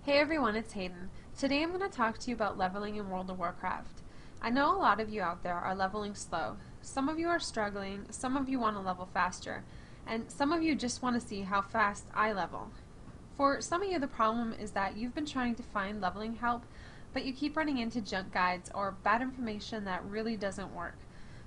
Hey everyone, it's Hayden. Today I'm going to talk to you about leveling in World of Warcraft. I know a lot of you out there are leveling slow. Some of you are struggling, some of you want to level faster, and some of you just want to see how fast I level. For some of you, the problem is that you've been trying to find leveling help, but you keep running into junk guides or bad information that really doesn't work.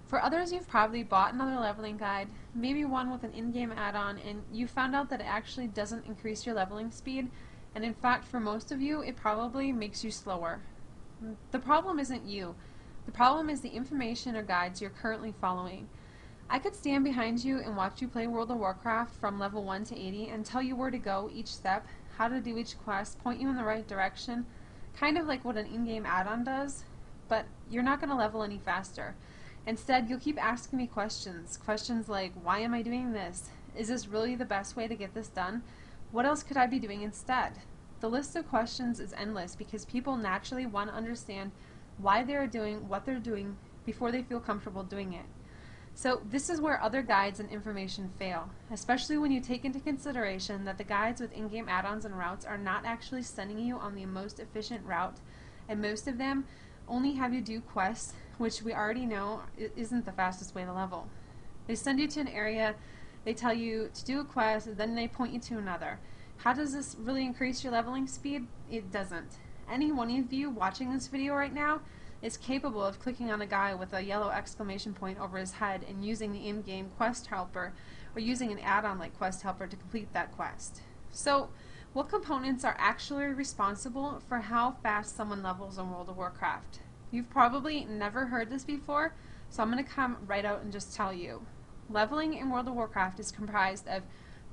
For others, you've probably bought another leveling guide, maybe one with an in-game add-on, and you found out that it actually doesn't increase your leveling speed, and in fact for most of you it probably makes you slower. The problem isn't you. The problem is the information or guides you're currently following. I could stand behind you and watch you play World of Warcraft from level 1 to 80 and tell you where to go each step, how to do each quest, point you in the right direction, kind of like what an in-game add-on does, but you're not going to level any faster. Instead, you'll keep asking me questions like, why am I doing this? Is this really the best way to get this done? What else could I be doing instead? The list of questions is endless because people naturally want to understand why they're doing what they're doing before they feel comfortable doing it. So this is where other guides and information fail, especially when you take into consideration that the guides with in-game add-ons and routes are not actually sending you on the most efficient route, and most of them only have you do quests, which we already know isn't the fastest way to level. They send you to an area, they tell you to do a quest, then they point you to another. How does this really increase your leveling speed? It doesn't. Any one of you watching this video right now is capable of clicking on a guy with a yellow exclamation point over his head and using the in-game quest helper or using an add-on like quest helper to complete that quest. So what components are actually responsible for how fast someone levels in World of Warcraft? You've probably never heard this before, so I'm going to come right out and just tell you. Leveling in World of Warcraft is comprised of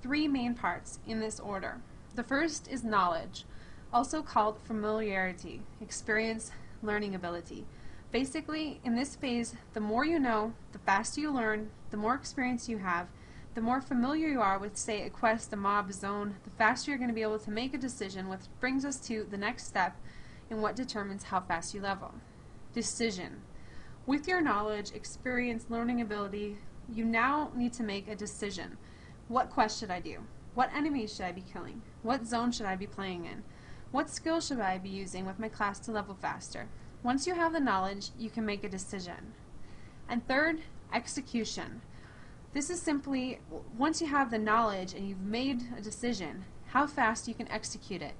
three main parts in this order. The first is knowledge, also called familiarity, experience, learning ability. Basically, in this phase, the more you know, the faster you learn, the more experience you have, the more familiar you are with, say, a quest, a mob, a zone, the faster you're going to be able to make a decision, which brings us to the next step in what determines how fast you level. Decision. With your knowledge, experience, learning ability, you now need to make a decision. What quest should I do? What enemies should I be killing? What zone should I be playing in? What skill should I be using with my class to level faster? Once you have the knowledge, you can make a decision. And third, execution. This is simply, once you have the knowledge and you've made a decision, how fast you can execute it.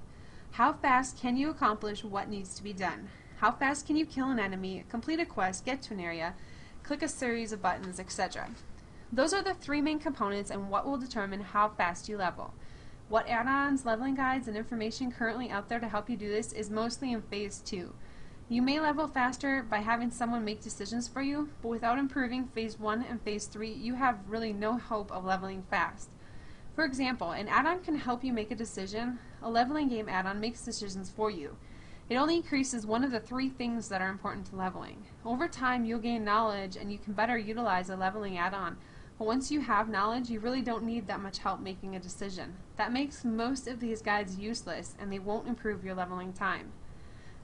How fast can you accomplish what needs to be done? How fast can you kill an enemy, complete a quest, get to an area, click a series of buttons, etc. Those are the three main components and what will determine how fast you level. What add-ons, leveling guides, and information currently out there to help you do this is mostly in phase 2. You may level faster by having someone make decisions for you, but without improving phase 1 and phase 3, you have really no hope of leveling fast. For example, an add-on can help you make a decision. A leveling game add-on makes decisions for you. It only increases one of the three things that are important to leveling. Over time, you'll gain knowledge and you can better utilize a leveling add-on. But once you have knowledge, you really don't need that much help making a decision. That makes most of these guides useless and they won't improve your leveling time.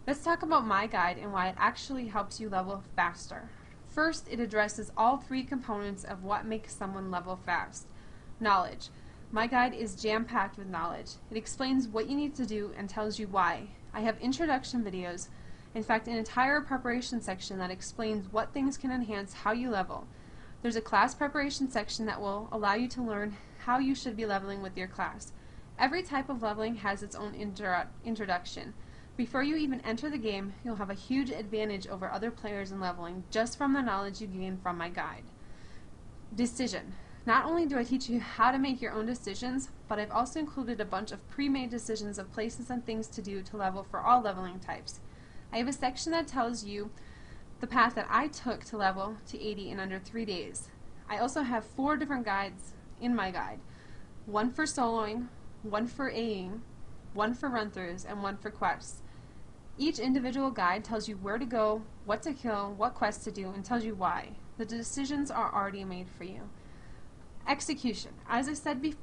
Let's talk about my guide and why it actually helps you level faster. First, it addresses all three components of what makes someone level fast. Knowledge. My guide is jam-packed with knowledge. It explains what you need to do and tells you why. I have introduction videos, in fact an entire preparation section that explains what things can enhance how you level. There's a class preparation section that will allow you to learn how you should be leveling with your class. Every type of leveling has its own introduction. Before you even enter the game, you'll have a huge advantage over other players in leveling just from the knowledge you gain from my guide. Decision. Not only do I teach you how to make your own decisions, but I've also included a bunch of pre-made decisions of places and things to do to level for all leveling types. I have a section that tells you the path that I took to level to 80 in under 3 days. I also have 4 different guides in my guide. One for soloing, one for AIing, one for run-throughs, and one for quests. Each individual guide tells you where to go, what to kill, what quests to do, and tells you why. The decisions are already made for you. Execution. As I said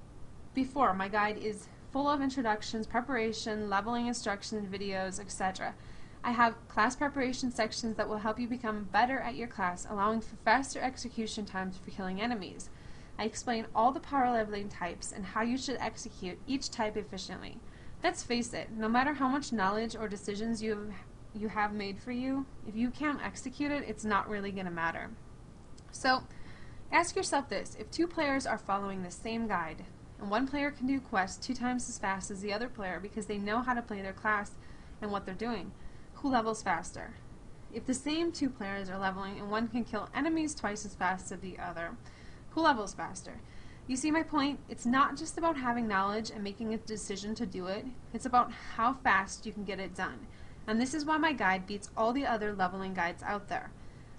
before, my guide is full of introductions, preparation, leveling instructions, videos, etc. I have class preparation sections that will help you become better at your class, allowing for faster execution times for killing enemies. I explain all the power leveling types and how you should execute each type efficiently. Let's face it, no matter how much knowledge or decisions you have made for you, if you can't execute it, it's not really going to matter. So ask yourself this: if two players are following the same guide, and one player can do quests 2 times as fast as the other player because they know how to play their class and what they're doing, who levels faster? If the same 2 players are leveling and one can kill enemies twice as fast as the other, who levels faster? You see my point? It's not just about having knowledge and making a decision to do it. It's about how fast you can get it done. And this is why my guide beats all the other leveling guides out there.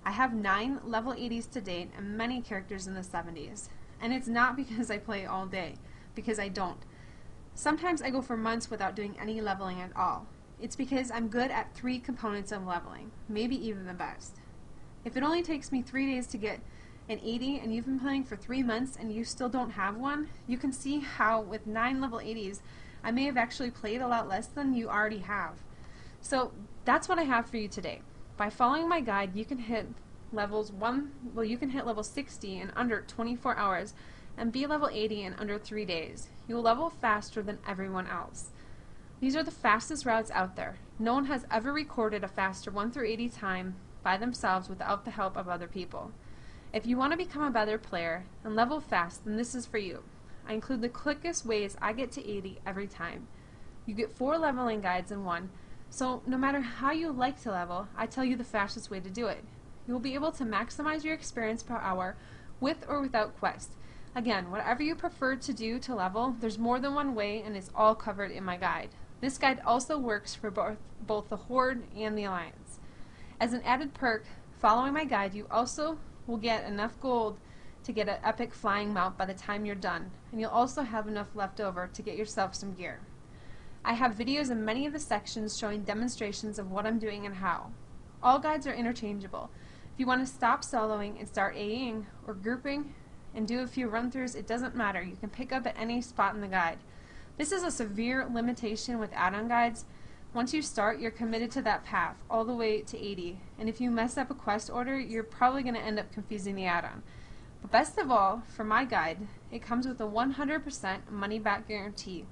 I have 9 level 80s to date and many characters in the 70s. And it's not because I play all day, because I don't. Sometimes I go for months without doing any leveling at all. It's because I'm good at 3 components of leveling, maybe even the best. If it only takes me 3 days to get an 80 and you've been playing for 3 months and you still don't have one, you can see how with 9 level 80s I may have actually played a lot less than you already have. So that's what I have for you today. By following my guide, you can hit level 60 in under 24 hours and be level 80 in under 3 days. You will level faster than everyone else. These are the fastest routes out there. No one has ever recorded a faster 1 through 80 time by themselves without the help of other people. If you want to become a better player and level fast, then this is for you. I include the quickest ways I get to 80 every time. You get 4 leveling guides in one, so no matter how you like to level, I tell you the fastest way to do it. You will be able to maximize your experience per hour with or without quest. Again, whatever you prefer to do to level, there's more than one way and it's all covered in my guide. This guide also works for both the Horde and the Alliance. As an added perk, following my guide, you also will get enough gold to get an epic flying mount by the time you're done, and you'll also have enough left over to get yourself some gear. I have videos in many of the sections showing demonstrations of what I'm doing and how. All guides are interchangeable. If you want to stop soloing and start AEing or grouping and do a few run-throughs, it doesn't matter. You can pick up at any spot in the guide. This is a severe limitation with add-on guides. Once you start, you're committed to that path all the way to 80, and if you mess up a quest order, you're probably going to end up confusing the add-on. But best of all, for my guide, it comes with a 100% money-back guarantee.